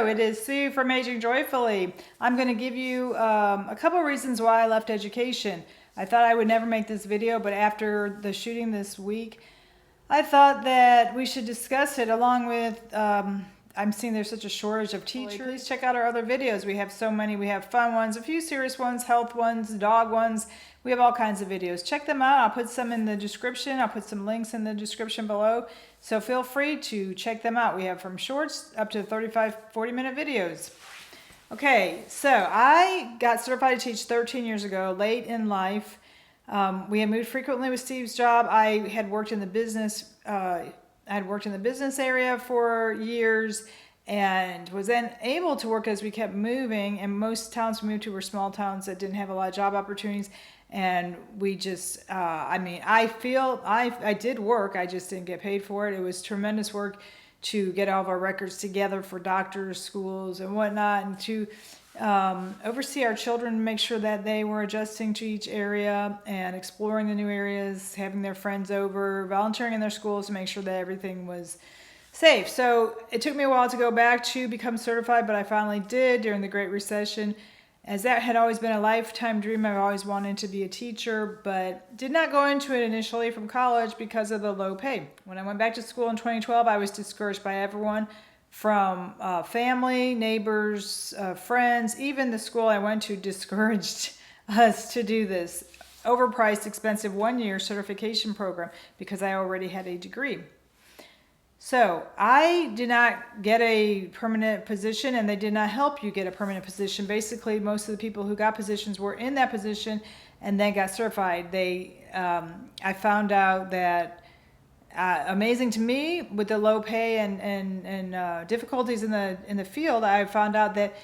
it is Sue from Aging Joyfully. I'm going to give you a couple reasons why I left education. I thought I would never make this video, but after the shooting this week, I thought that we should discuss it along with, I'm seeing there's such a shortage of teachers. Please check out our other videos. We have so many. We have fun ones, a few serious ones, health ones, dog ones. We have all kinds of videos. Check them out. I'll put some in the description. I'll put some links in the description below. So feel free to check them out. We have from shorts up to 35, 40-minute videos. Okay, so I got certified to teach 13 years ago, late in life. We had moved frequently with Steve's job. I had worked in the business. I had worked in the business area for years and was then able to work as we kept moving. And most towns we moved to were small towns that didn't have a lot of job opportunities. And we just, I did work. I just didn't get paid for it. It was tremendous work to get all of our records together for doctors, schools, and whatnot, and to oversee our children, make sure that they were adjusting to each area and exploring the new areas, having their friends over, volunteering in their schools to make sure that everything was safe. So it took me a while to go back to become certified, but I finally did during the Great Recession. As that had always been a lifetime dream, I've always wanted to be a teacher, but did not go into it initially from college because of the low pay. When I went back to school in 2012, I was discouraged by everyone from family, neighbors, friends. Even the school I went to discouraged us to do this overpriced, expensive one-year certification program because I already had a degree. So I did not get a permanent position, and they did not help you get a permanent position. Basically, most of the people who got positions were in that position and then got certified. I found out that, amazing to me, with the low pay and difficulties in the field, I found out that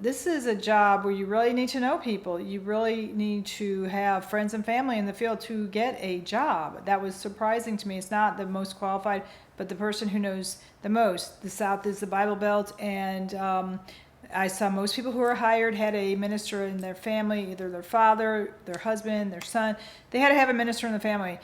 this is a job where you really need to know people. You really need to have friends and family in the field to get a job. That was surprising to me. It's not the most qualified, but the person who knows the most. The South is the Bible Belt, and I saw most people who were hired had a minister in their family, either their father, their husband, their son. They had to have a minister in the family.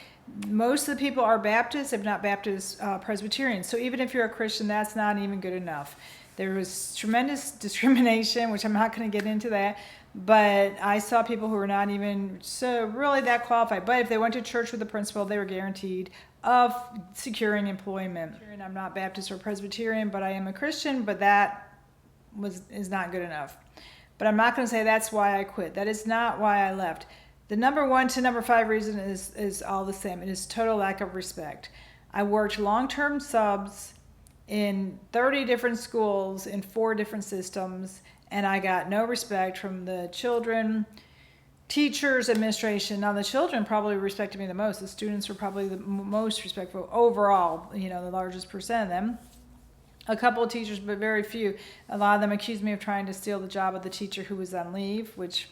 Most of the people are Baptists, if not Baptist Presbyterians. So even if you're a Christian, that's not even good enough. There was tremendous discrimination, which I'm not going to get into that, but I saw people who were not even so really that qualified. But if they went to church with the principal, they were guaranteed of securing employment. And I'm not Baptist or Presbyterian, but I am a Christian, but that is not good enough. But I'm not going to say that's why I quit. That is not why I left. The number 1 to number 5 reason is all the same. It is total lack of respect. I worked long-term subs in 30 different schools in 4 different systems, and I got no respect from the children, teachers, administration. Now the children probably respected me the most. The students were probably the most respectful overall, the largest percent of them. A couple of teachers, but very few. A lot of them accused me of trying to steal the job of the teacher who was on leave, which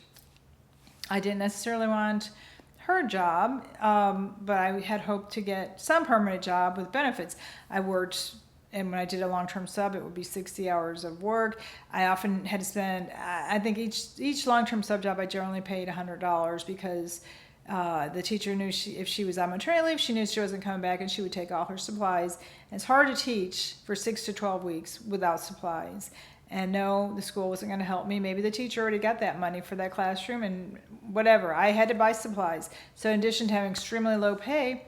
I didn't necessarily want her job, but I had hoped to get some permanent job with benefits. I worked, and when I did a long-term sub, it would be 60 hours of work. I often had to spend, I think each long-term sub job I generally paid $100 because the teacher knew if she was on maternity leave, she knew she wasn't coming back, and she would take all her supplies. And it's hard to teach for 6 to 12 weeks without supplies. And no, the school wasn't going to help me. Maybe the teacher already got that money for that classroom and whatever. I had to buy supplies. So in addition to having extremely low pay,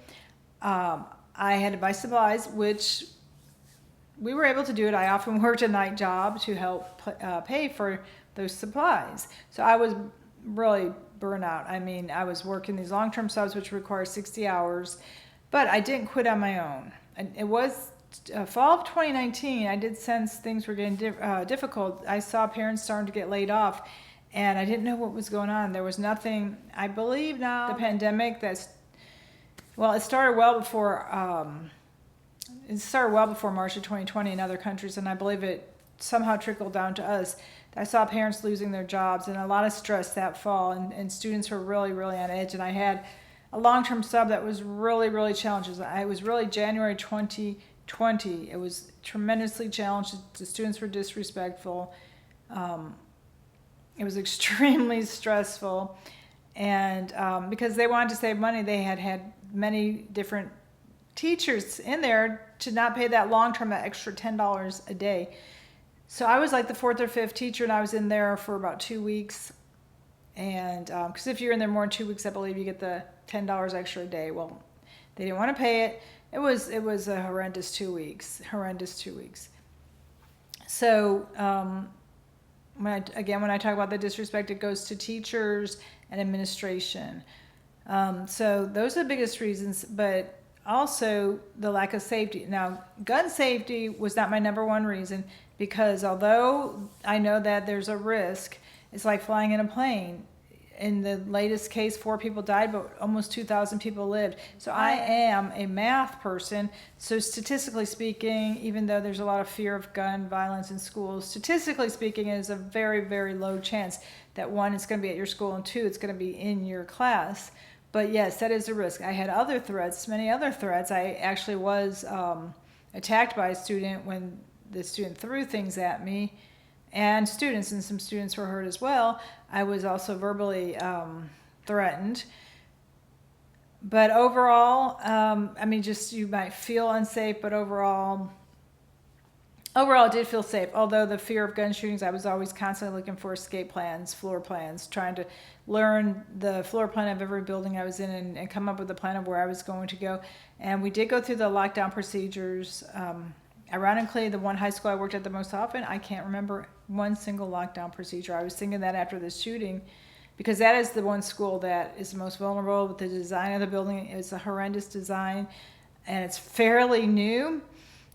I had to buy supplies, which we were able to do it. I often worked a night job to help pay for those supplies. So I was really burnt out. I mean, I was working these long-term subs, which require 60 hours, but I didn't quit on my own. And it was fall of 2019. I did sense things were getting difficult. I saw parents starting to get laid off, and I didn't know what was going on. There was nothing, I believe now, the pandemic it started well before March of 2020 in other countries, and I believe it somehow trickled down to us. I saw parents losing their jobs and a lot of stress that fall, and students were really, really on edge. And I had a long-term sub that was really, really challenging. It was really January 2020. It was tremendously challenged. The students were disrespectful. It was extremely stressful. And because they wanted to save money, they had many different teachers in there to not pay that long-term, that extra $10 a day. So I was like the fourth or fifth teacher, and I was in there for about 2 weeks. And because if you're in there more than 2 weeks, I believe you get the $10 extra a day. Well, they didn't want to pay it. It was a horrendous 2 weeks. Horrendous 2 weeks. So when I talk about the disrespect, it goes to teachers and administration. So those are the biggest reasons, but also the lack of safety. Now, gun safety was not my number one reason, because although I know that there's a risk, it's like flying in a plane. In the latest case, 4 people died, but almost 2,000 people lived. So I am a math person. So statistically speaking, even though there's a lot of fear of gun violence in schools, statistically speaking, it is a very, very low chance that 1, it's going to be at your school, and 2, it's going to be in your class. But yes, that is a risk. I had other threats, many other threats. I actually was attacked by a student when the student threw things at me, and some students were hurt as well. I was also verbally threatened. But overall, just you might feel unsafe, but overall I did feel safe. Although the fear of gun shootings, I was always constantly looking for escape plans, floor plans, trying to learn the floor plan of every building I was in, and come up with a plan of where I was going to go. And we did go through the lockdown procedures. Ironically, the one high school I worked at the most often, I can't remember one single lockdown procedure. I was thinking that after this shooting, because that is the one school that is the most vulnerable with the design of the building. It's a horrendous design, and it's fairly new.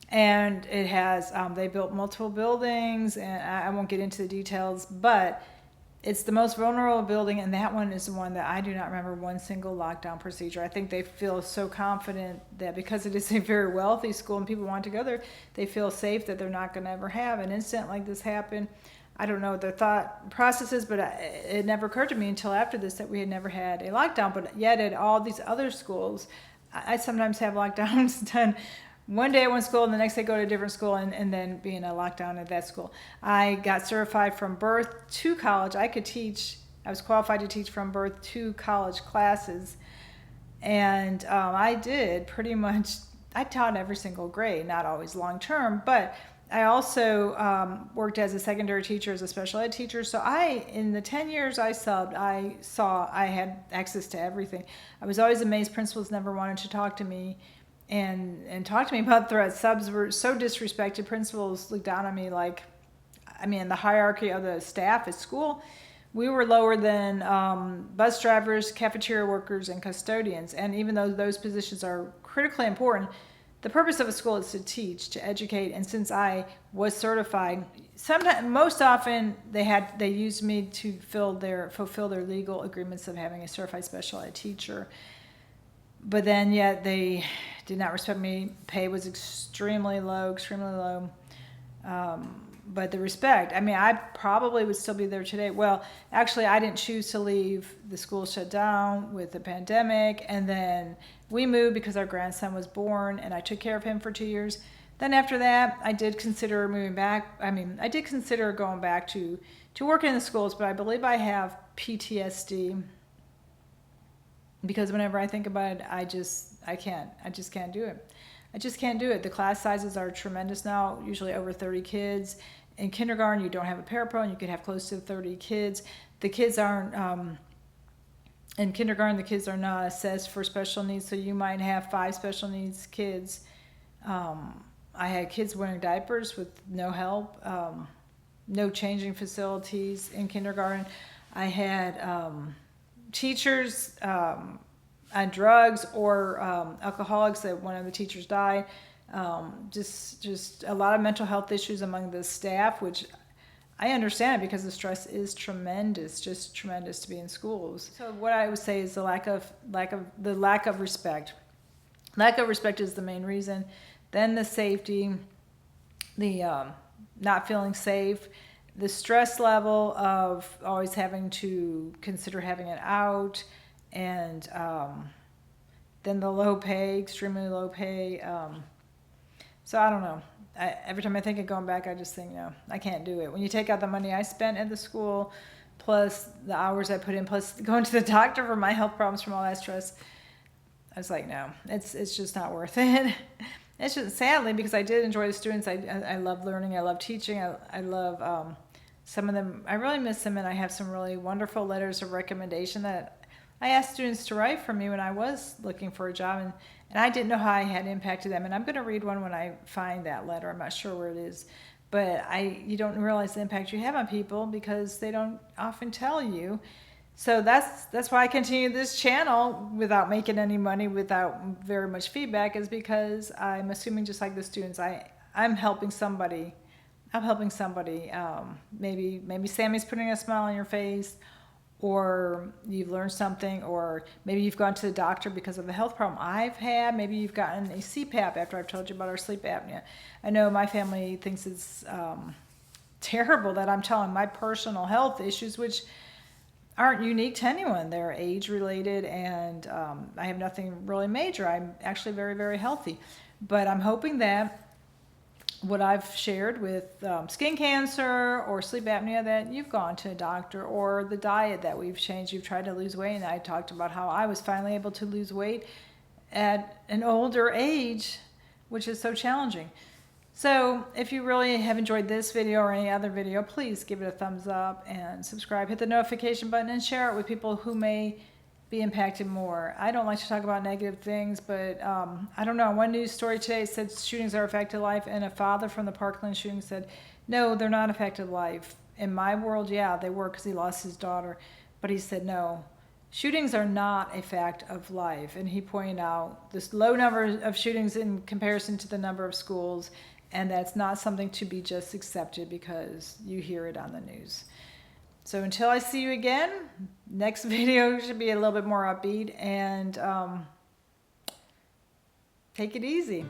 And it has, they built multiple buildings, and I won't get into the details, but it's the most vulnerable building, and that one is the one that I do not remember one single lockdown procedure. I think they feel so confident that because it is a very wealthy school and people want to go there, they feel safe that they're not going to ever have an incident like this happen. I don't know what their thought process is, but it never occurred to me until after this that we had never had a lockdown. But yet at all these other schools, I sometimes have lockdowns done one day at one school and the next day go to a different school, and then be in a lockdown at that school. I got certified from birth to college. I was qualified to teach from birth to college classes. And I did pretty much, I taught every single grade, not always long term, but I also worked as a secondary teacher, as a special ed teacher. So in the 10 years I subbed, I had access to everything. I was always amazed principals never wanted to talk to me and talk to me about threats. Subs were so disrespected. Principals looked down on me in the hierarchy of the staff at school, we were lower than bus drivers, cafeteria workers, and custodians. And even though those positions are critically important, the purpose of a school is to teach, to educate. And since I was certified, most often they used me to fulfill their legal agreements of having a certified special ed teacher. But then yet they did not respect me. Pay was extremely low. But the respect, I probably would still be there today. Well, actually, I didn't choose to leave. The school shut down with the pandemic, and then we moved because our grandson was born, and I took care of him for 2 years. Then after that, I did consider moving back. I did consider going back to work in the schools, but I believe I have PTSD. Because whenever I think about it, I just can't do it. I just can't do it. The class sizes are tremendous now, usually over 30 kids. In kindergarten, you don't have a parapro, and you could have close to 30 kids. The kids aren't, in kindergarten, the kids are not assessed for special needs, so you might have 5 special needs kids. I had kids wearing diapers with no help, no changing facilities in kindergarten. I had teachers on drugs or alcoholics. That one of the teachers died. Just a lot of mental health issues among the staff, which I understand because the stress is tremendous, just tremendous to be in schools. So what I would say is the lack of respect. Lack of respect is the main reason. Then the safety, the not feeling safe, the stress level of always having to consider having it out, and then the low pay, extremely low pay. So I don't know. Every time I think of going back, I just think, no, I can't do it. When you take out the money I spent at the school, plus the hours I put in, plus going to the doctor for my health problems from all that stress, I was like, no, it's just not worth it. It's just sadly, because I did enjoy the students. I love learning. I love teaching. I love some of them. I really miss them, and I have some really wonderful letters of recommendation that I asked students to write for me when I was looking for a job, and I didn't know how I had impacted them. And I'm going to read one when I find that letter. I'm not sure where it is, but you don't realize the impact you have on people because they don't often tell you. So that's why I continue this channel without making any money, without very much feedback, is because I'm assuming, just like the students, I'm helping somebody. I'm helping somebody. Maybe Sammy's putting a smile on your face, or you've learned something, or maybe you've gone to the doctor because of a health problem I've had. Maybe you've gotten a CPAP after I've told you about our sleep apnea. I know my family thinks it's terrible that I'm telling my personal health issues, which aren't unique to anyone. They're age related, and I have nothing really major. I'm actually very, very healthy. But I'm hoping that what I've shared with skin cancer or sleep apnea, that you've gone to a doctor, or the diet that we've changed. You've tried to lose weight, and I talked about how I was finally able to lose weight at an older age, which is so challenging. So if you really have enjoyed this video or any other video, please give it a thumbs up and subscribe. Hit the notification button and share it with people who may be impacted more. I don't like to talk about negative things, but I don't know. One news story today said shootings are a fact of life, and a father from the Parkland shooting said, no, they're not a fact of life. In my world, yeah, they were, because he lost his daughter. But he said, no, shootings are not a fact of life. And he pointed out this low number of shootings in comparison to the number of schools. And that's not something to be just accepted because you hear it on the news. So until I see you again, next video should be a little bit more upbeat, and take it easy.